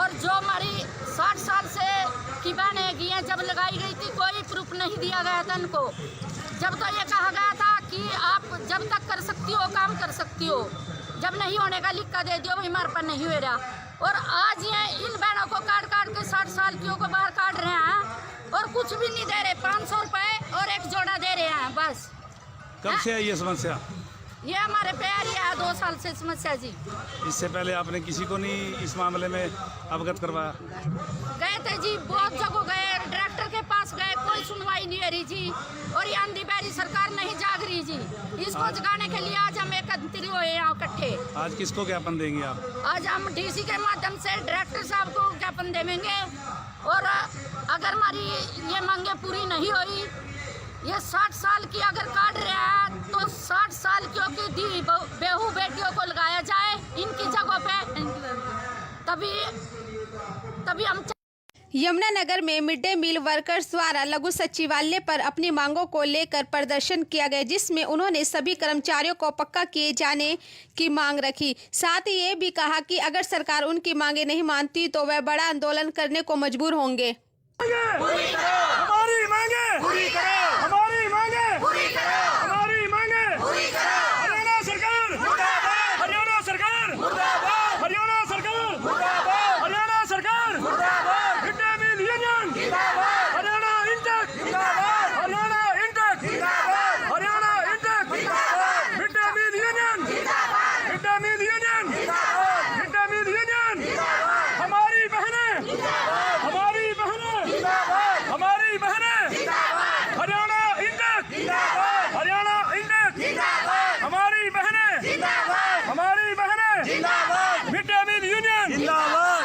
[SPEAKER 3] और जो हमारी 60 साल से की बहनें गई हैं, जब लगाई गई थी कोई प्रूफ नहीं दिया गया था उनको। जब तो ये कहा गया था कि आप जब तक कर सकती हो काम कर सकती हो, जब नहीं होने का लिख कर दे दियो, वही हमारे पर नहीं हो रहा। और आज ये इन बहनों को काट काट के 60 साल की को बाहर काट रहे हैं और कुछ भी नहीं दे रहे, 500 रुपए और एक जोड़ा दे रहे हैं बस।
[SPEAKER 4] कब से है ये समस्या?
[SPEAKER 3] ये हमारे प्यार है 2 साल से समस्या जी।
[SPEAKER 4] इससे पहले आपने किसी को नहीं इस मामले में अवगत करवाया?
[SPEAKER 3] गए थे जी, बहुत जगह गए, डायरेक्टर के पास गए, कोई सुनवाई नहीं हो रही जी। और ये आंधी बहरी सरकार नहीं जाग रही जी। इसको जगाने के लिए आज हम एकत्रित हुए यहाँ इकट्ठे।
[SPEAKER 4] आज किसको ज्ञापन देंगे आप?
[SPEAKER 3] आज हम डीसी के माध्यम से डायरेक्टर साहब को ज्ञापन देंगे। और अगर हमारी ये मांगे पूरी नहीं हुई, ये 60 साल की अगर काट रहे हैं तो 60 साल की दी बेहू बेटियों को लगाया जाए इनकी जगह पे, तभी हम।
[SPEAKER 1] यमुनानगर में मिड डे मील वर्कर्स द्वारा लघु सचिवालय पर अपनी मांगों को लेकर प्रदर्शन किया गया, जिसमें उन्होंने सभी कर्मचारियों को पक्का किए जाने की मांग रखी। साथ ही ये भी कहा कि अगर सरकार उनकी मांगे नहीं मानती तो वह बड़ा आंदोलन करने को मजबूर होंगे।
[SPEAKER 2] हमारी मांगे पूरी करो, हमारी मांगे पूरी करो, हमारी मांगे पूरी करो। हरियाणा सरकार मुर्दाबाद, हरियाणा सरकार मुर्दाबाद, हरियाणा सरकार मुर्दाबाद, हरियाणा सरकार मुर्दाबाद। मिड डे मील यूनियन जिंदाबाद, हरियाणा इंटक जिंदाबाद, हरियाणा इंटक जिंदाबाद, हरियाणा इंटक जिंदाबाद। मिड डे मील यूनियन जिंदाबाद, मिड डे मील यूनियन जिंदाबाद, मिड डे मील यूनियन जिंदाबाद। हमारी बहनें जिंदाबाद, हमारी बहनें जिंदाबाद, हमारी बहनें जिंदाबाद, हरियाणा इंटक जिंदाबाद, हरियाणा इंटक जिंदाबाद, हमारी बहनें जिंदाबाद, हमारी बहनें जिंदाबाद। मिड डे मील यूनियन जिंदाबाद।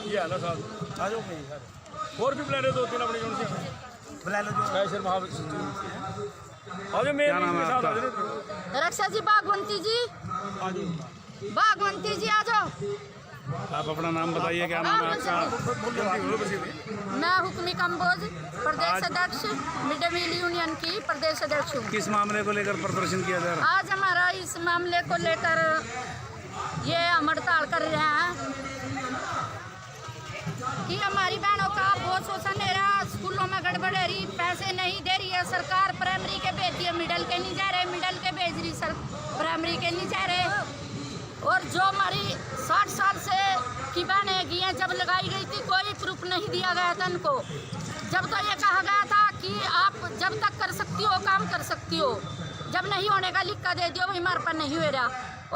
[SPEAKER 2] ये है ना साहब, आ जाओ भाई सर। और भी प्लान दो तीन अपनी यूनिट से बुला लो, जो स्पेशल और मेन नाम है आपका?
[SPEAKER 3] रक्षा जी, बागवंती जी, बागवंती जी आ जाओ।
[SPEAKER 4] आप अपना नाम बताइए, क्या नाम है आपका?
[SPEAKER 3] मैं हुक्मी कंबोज, प्रदेश अध्यक्ष मिड डे मील यूनियन की प्रदेश अध्यक्ष हूँ।
[SPEAKER 4] किस मामले को लेकर प्रदर्शन किया जा रहा है?
[SPEAKER 3] आज हमारा इस मामले को लेकर ये हम हड़ताल कर रहे हैं कि हमारी बहनों का बहुत शोषण हो रहा, स्कूलों में गड़बड़ हो रही, पैसे नहीं दे रही है सरकार, प्राइमरी के भेज दिए, मिडल के नहीं जा रहे, मिडल के भेज रही सर, प्राइमरी के नहीं जा रहे। और जो हमारी 60 साल से की बहनें गई हैं, जब लगाई गई थी कोई प्रूफ नहीं दिया गया था उनको। जब तो ये कहा गया था कि आप जब तक कर सकती हो काम कर सकती हो, जब नहीं होने का लिख कर दे दियो, वही हमारे पर नहीं हो रहा।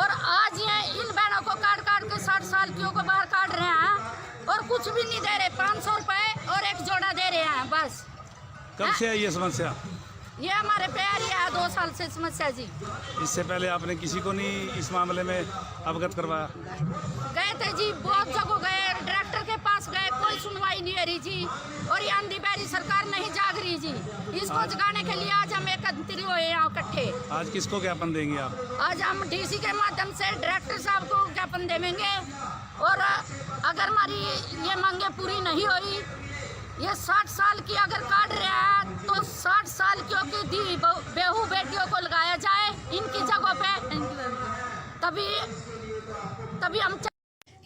[SPEAKER 3] और आज ये इन बहनों को काट काट के 60 साल की को बाहर काट रहे हैं और कुछ भी नहीं दे रहे, 500 रुपए और एक जोड़ा दे रहे हैं बस।
[SPEAKER 4] कब से है ये समस्या?
[SPEAKER 3] ये हमारे पे आ रही है 2 साल से समस्या जी।
[SPEAKER 4] इससे पहले आपने किसी को नहीं इस मामले में अवगत करवाया?
[SPEAKER 3] गए थे जी, बहुत जगह गए, डायरेक्टर के पास गए, कोई सुनवाई नहीं हो रही जी। और ये आंधी बहरी सरकार नहीं जाग रही जी। इसको जगाने के लिए आज हम एकत्रित हुए यहाँ इकट्ठे।
[SPEAKER 4] आज किसको ज्ञापन देंगे आप?
[SPEAKER 3] आज हम डीसी के माध्यम से डायरेक्टर साहब को ज्ञापन देंगे। और अगर हमारी ये मांगे पूरी नहीं हुई, ये 60 साल की अगर काट रहे हैं तो 60 साल की दी बेहू बेटियों को लगाया जाए इनकी जगह पे, तभी हम।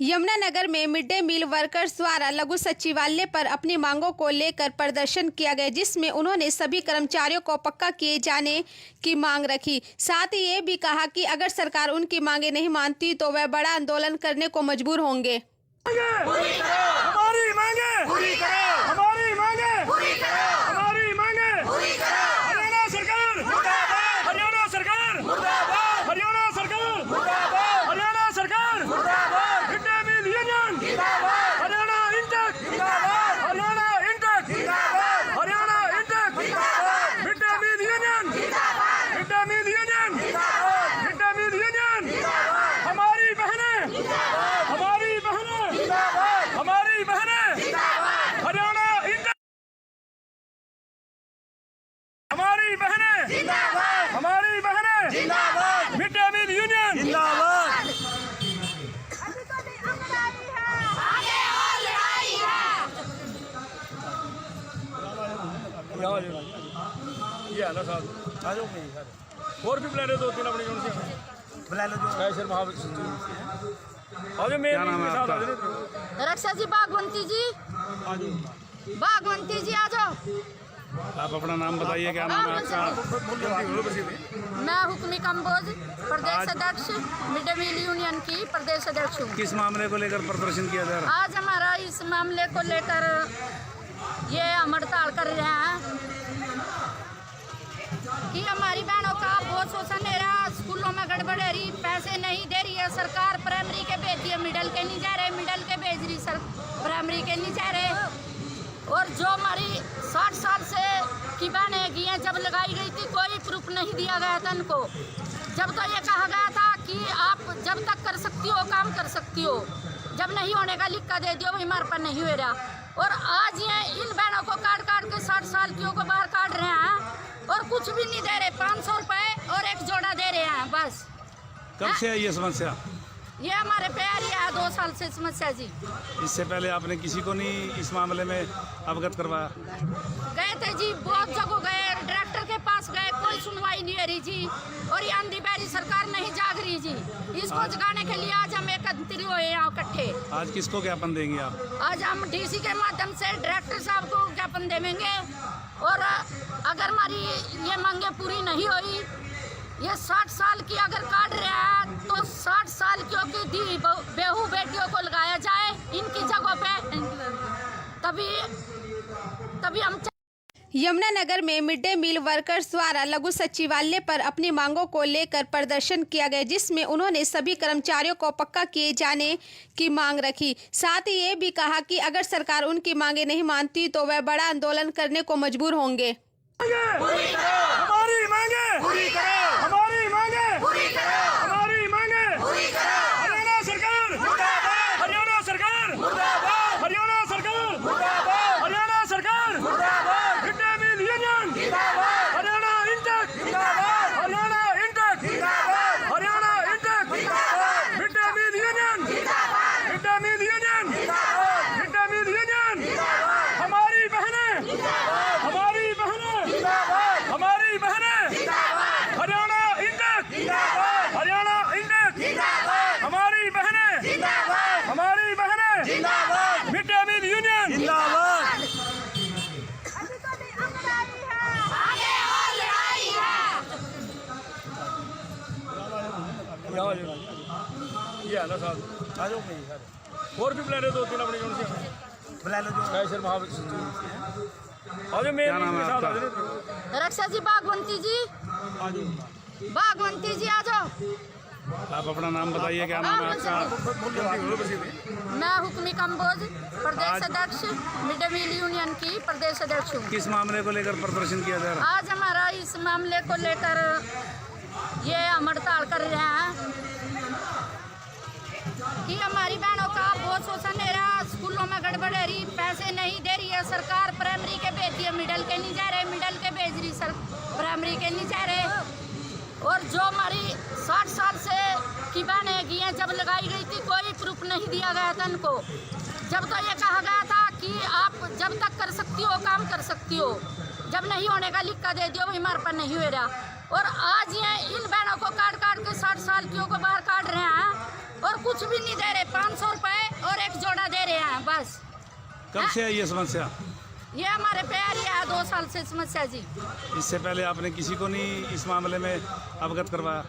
[SPEAKER 1] यमुनानगर में मिड डे मील वर्कर्स द्वारा लघु सचिवालय पर अपनी मांगों को लेकर प्रदर्शन किया गया, जिसमें उन्होंने सभी कर्मचारियों को पक्का किए जाने की मांग रखी। साथ ही ये भी कहा कि अगर सरकार उनकी मांगे नहीं मानती तो वह बड़ा आंदोलन करने को मजबूर होंगे।
[SPEAKER 2] हमारी मांगे पूरी करो, हमारी मांगे पूरी करो, हमारी मांगे पूरी करो। हरियाणा सरकार मुर्दाबाद, हरियाणा सरकार मुर्दाबाद, हरियाणा सरकार मुर्दाबाद, हरियाणा सरकार मुर्दाबाद। मिड डे मील यूनियन जिंदाबाद, हरियाणा इंटक जिंदाबाद, हरियाणा इंटक जिंदाबाद, हरियाणा इंटक जिंदाबाद। मिड डे मील यूनियन जिंदाबाद, मिड डे मील यूनियन जिंदाबाद, मिड डे मील यूनियन जिंदाबाद। हमारी बहनें जिंदाबाद, हमारी बहनें जिंदाबाद, हमारी बहनें जिंदाबाद, हरियाणा इंटक, हमारी बहनें जिंदाबाद, हमारी बहनें जिंदाबाद, मिड डे मील यूनियन जिंदाबाद।
[SPEAKER 3] आगे और लड़ाई है।
[SPEAKER 2] ये है ना साहब, आ जाओ नहीं सर। और भी प्लान है 2-3 अपनी जोन से बुला लो, जो कैशर महाविद्यालय। और जो मेन
[SPEAKER 4] नाम है
[SPEAKER 2] साहब
[SPEAKER 4] आपका?
[SPEAKER 3] रक्षा जी, बागवंती जी, बागवंती जी आ जाओ।
[SPEAKER 4] आप अपना नाम बताइए, क्या नाम है आपका?
[SPEAKER 3] मैं हुक्मी कंबोज, प्रदेश अध्यक्ष, मिड डे मील यूनियन की प्रदेश अध्यक्ष हूँ।
[SPEAKER 4] किस मामले को लेकर प्रदर्शन किया जा रहा है?
[SPEAKER 3] आज हमारा इस मामले को लेकर ये हम हड़ताल कर रहे हैं कि हमारी बहनों का बहुत शोषण हो रहा है, स्कूलों में गड़बड़ हो रही, पैसे नहीं दे रही है सरकार, प्राइमरी के भेज दिए, मिडल के नहीं जा रहे, मिडल के भेज रही सर, प्राइमरी के नहीं जा रहे। और जो हमारी 60 साल से की बहनें की हैं, जब लगाई गई थी कोई प्रूफ नहीं दिया गया था इनको। जब तो ये कहा गया था कि आप जब तक कर सकती हो काम कर सकती हो, जब नहीं होने का लिख कर दे दियो, हमारे पर नहीं हो रहा। और आज ये इन बहनों को काट काट के 60 साल की को बाहर काट रहे हैं और कुछ भी नहीं दे रहे, 500 रुपए और एक जोड़ा दे रहे हैं बस।
[SPEAKER 4] कब से है ये समस्या?
[SPEAKER 3] ये हमारे पे आ रही है 2 साल से समस्या जी।
[SPEAKER 4] इससे पहले आपने किसी को नहीं इस मामले में अवगत करवाया?
[SPEAKER 3] गए थे जी, बहुत जगह गए, डायरेक्टर के पास गए, कोई सुनवाई नहीं हो रही जी। और ये आंधी बहरी सरकार नहीं जाग रही जी। इसको जगाने के लिए आज हम एकत्रित हुए यहाँ इकट्ठे।
[SPEAKER 4] आज किसको ज्ञापन देंगे आप?
[SPEAKER 3] आज हम डीसी के माध्यम से डायरेक्टर साहब को ज्ञापन देंगे। और अगर हमारी ये मांगे पूरी नहीं हुई, ये 60 साल की अगर काट रहे हैं तो 60 साल की दी बेहू बेटियों को लगाया जाए इनकी जगह पे, तभी हम।
[SPEAKER 1] यमुनानगर में मिड डे मील वर्कर्स द्वारा लघु सचिवालय पर अपनी मांगों को लेकर प्रदर्शन किया गया, जिसमें उन्होंने सभी कर्मचारियों को पक्का किए जाने की मांग रखी। साथ ही ये भी कहा कि अगर सरकार उनकी मांगे नहीं मानती तो वह बड़ा आंदोलन करने को मजबूर होंगे।
[SPEAKER 2] हमारी मांगे पूरी करो, हमारी मांगे पूरी करो, हमारी मांगे पूरी करो। हरियाणा सरकार मुर्दाबाद, हरियाणा सरकार मुर्दाबाद, हरियाणा सरकार मुर्दाबाद, हरियाणा सरकार मुर्दाबाद। मिड डे मील यूनियन जिंदाबाद, हरियाणा इंटक जिंदाबाद, हरियाणा इंटक जिंदाबाद, हरियाणा इंटक जिंदाबाद। मिड डे मील यूनियन जिंदाबाद, मिड डे मील यूनियन जिंदाबाद, मिड डे मील यूनियन जिंदाबाद। हमारी बहनें जिंदाबाद, हमारी बहनें जिंदाबाद, हमारी बहनें जिंदाबाद, हरियाणा इंटक जिंदाबाद, हरियाणा इंटक जिंदाबाद, हमारी बहनें जिंदाबाद, हमारी बहनें जिंदाबाद। मिड डे मील यूनियन जिंदाबाद।
[SPEAKER 3] आगे और लड़ाई है।
[SPEAKER 2] ये है ना साहब, आ जाओ नहीं सर। और भी प्लान है 2-3 अपनी जोन से बुला लो, जो कैशर महाविद्यालय। और जो मेन
[SPEAKER 4] क्या नाम है
[SPEAKER 2] साहब
[SPEAKER 4] आपका?
[SPEAKER 3] रक्षा जी, बागवंती जी, बागवंती जी आ जाओ।
[SPEAKER 4] आप अपना नाम बताइए, क्या नाम है आपका?
[SPEAKER 3] मैं हुक्मी कंबोज प्रदेश अध्यक्ष मिड डे मील यूनियन की प्रदेश अध्यक्ष हूँ।
[SPEAKER 4] किस मामले को लेकर प्रदर्शन किया जा रहा है?
[SPEAKER 3] आज हमारा इस मामले को लेकर ये हम हड़ताल कर रहे हैं कि हमारी बहनों का बहुत शोषण हो रहा, स्कूलों में गड़बड़ हो रही, पैसे नहीं दे रही है सरकार, प्राइमरी के भेज दिए, मिडल के नहीं जा रहे, मिडल के भेज रही सर, प्राइमरी के नहीं जा रहे। और जो हमारी 60 साल से की बहनें की हैं, जब लगाई गई थी कोई प्रूफ नहीं दिया गया था उनको। जब तो ये कहा गया था कि आप जब तक कर सकती हो काम कर सकती हो, जब नहीं होने का लिख कर दे दियो, वही हमारे पर नहीं हो रहा। और आज ये इन बहनों को काट काट के 60 साल की को बाहर काट रहे हैं और कुछ भी नहीं दे रहे, 500 रुपए और एक जोड़ा दे रहे हैं बस।
[SPEAKER 4] कब से है ये समस्या?
[SPEAKER 3] ये हमारे पे आ रही है 2 साल से समस्या जी।
[SPEAKER 4] इससे पहले आपने किसी को नहीं इस मामले में अवगत करवाया?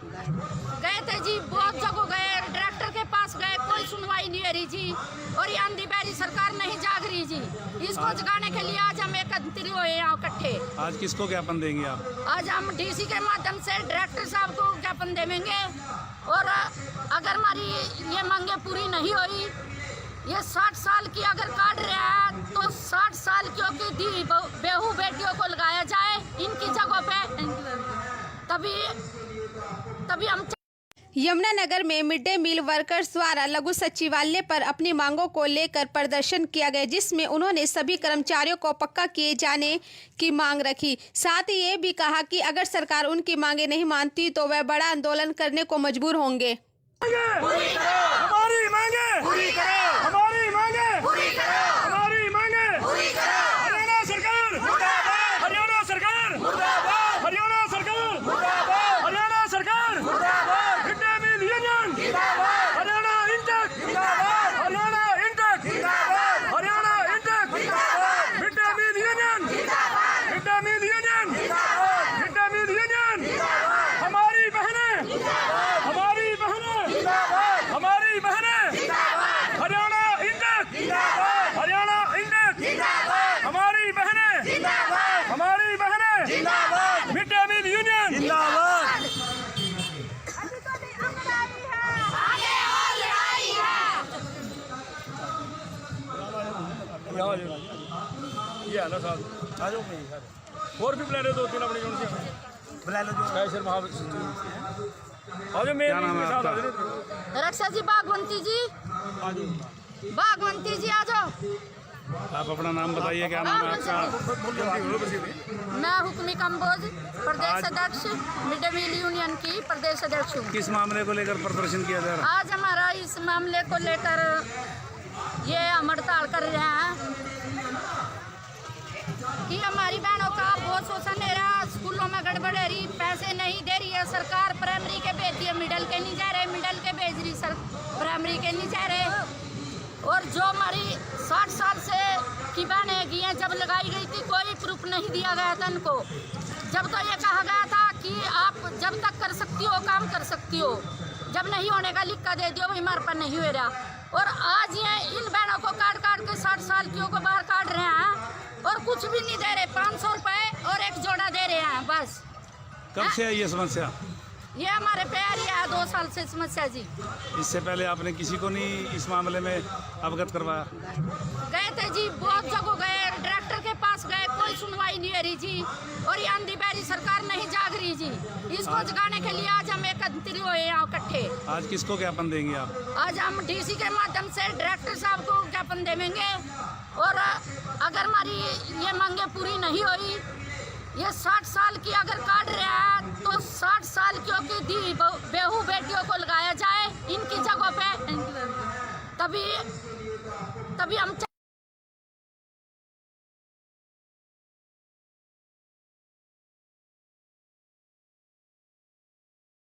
[SPEAKER 3] गए थे जी, बहुत जगह गए, डायरेक्टर के पास गए, कोई सुनवाई नहीं हो रही जी। और ये आंधी बहरी सरकार नहीं जाग रही जी। इसको जगाने के लिए आज हम एकत्रित हुए यहाँ इकट्ठे।
[SPEAKER 4] आज किसको ज्ञापन देंगे आप?
[SPEAKER 3] आज हम डीसी के माध्यम से डायरेक्टर साहब को ज्ञापन देंगे। और अगर हमारी ये मांगे पूरी नहीं हुई, ये 60 साल की अगर काट रहे हैं तो 60 साल की दी बेहू बेटियों को लगाया जाए इनकी जगहों पे, तभी हम।
[SPEAKER 1] यमुनानगर में मिड डे मील वर्कर्स द्वारा लघु सचिवालय पर अपनी मांगों को लेकर प्रदर्शन किया गया, जिसमें उन्होंने सभी कर्मचारियों को पक्का किए जाने की मांग रखी। साथ ही ये भी कहा कि अगर सरकार उनकी मांगे नहीं मानती तो वह बड़ा आंदोलन करने को मजबूर होंगे।
[SPEAKER 2] हमारी मांगे पूरी करो, हमारी मांगे पूरी करो, हमारी मांगे पूरी करो। हरियाणा सरकार मुर्दाबाद, हरियाणा सरकार मुर्दाबाद, हरियाणा सरकार मुर्दाबाद, हरियाणा सरकार मुर्दाबाद, मिड डे मील यूनियन जिंदाबाद, हरियाणा इंटक जिंदाबाद, हरियाणा इंटक जिंदाबाद, हरियाणा इंटक जिंदाबाद, मिड डे मील यूनियन जिंदाबाद, मिड डे मील यूनियन जिंदाबाद, मिड डे मील यूनियन जिंदाबाद। हमारी बहनें जिंदाबाद, हमारी बहनें जिंदाबाद, हमारी बहनें जिंदाबाद, हरियाणा इंटक जिंदाबाद, हरियाणा इंटक जिंदाबाद, हमारी बहनें जिंदाबाद, हमारी बहनें जिंदाबाद, मिड डे मील यूनियन जिंदाबाद। ये है ना साहब, आ जाओ भाई। और भी प्लान है 2-3 अपनी यूनिट से बुला लो, स्पेशल महाविद्यालय। आ जाओ, मेरे साथ आ जाओ।
[SPEAKER 3] रक्षा जी, बागवंती जी, बागवंती जी आ जाओ।
[SPEAKER 4] आप अपना नाम बताइए, क्या नाम है आपका?
[SPEAKER 3] मैं हुक्मी कंबोज प्रदेश अध्यक्ष मिड डे मील यूनियन की प्रदेश अध्यक्ष हूँ।
[SPEAKER 4] किस मामले को लेकर प्रदर्शन किया जा रहा है?
[SPEAKER 3] आज हमारा इस मामले को लेकर ये हम हड़ताल कर रहे हैं कि हमारी बहनों का बहुत शोषण हो रहा, स्कूलों में गड़बड़ हो रही, पैसे नहीं दे रही है सरकार, प्राइमरी के भेज दिए, मिडल के नहीं जा रहे, मिडल के भेज रही सर, प्राइमरी के नहीं जा रहे। और जो हमारी 60 साल से की बहनें की हैं, जब लगाई गई थी कोई प्रूफ नहीं दिया गया था उनको। जब तो ये कहा गया था कि आप जब तक कर सकती हो काम कर सकती हो, जब नहीं होने का लिख कर दे दियो, वही हमारे पर नहीं हो रहा। और आज ये इन बहनों को काट काट के 60 साल की को बाहर काट रहे हैं और कुछ भी नहीं दे रहे, 500 रुपए और एक जोड़ा दे रहे हैं बस।
[SPEAKER 4] कब से है ये समस्या?
[SPEAKER 3] ये हमारे पे आ रही है 2 साल से समस्या जी।
[SPEAKER 4] इससे पहले आपने किसी को नहीं इस मामले में अवगत करवाया?
[SPEAKER 3] गए थे जी, बहुत जगह गए, डायरेक्टर के पास गए, कोई सुनवाई नहीं हो रही जी। और ये आंधी बहरी सरकार नहीं जाग रही जी। इसको जगाने के लिए आज हम एकत्रित हुए यहाँ इकट्ठे।
[SPEAKER 4] आज किसको ज्ञापन देंगे आप?
[SPEAKER 3] आज हम डीसी के माध्यम से डायरेक्टर साहब को ज्ञापन देंगे। और अगर हमारी ये मांगे पूरी नहीं हुई, ये 60 साल की अगर काट रहे हैं तो 60 साल की दी बेहू बेटियों को लगाया जाए इनकी जगहों पे, तभी हम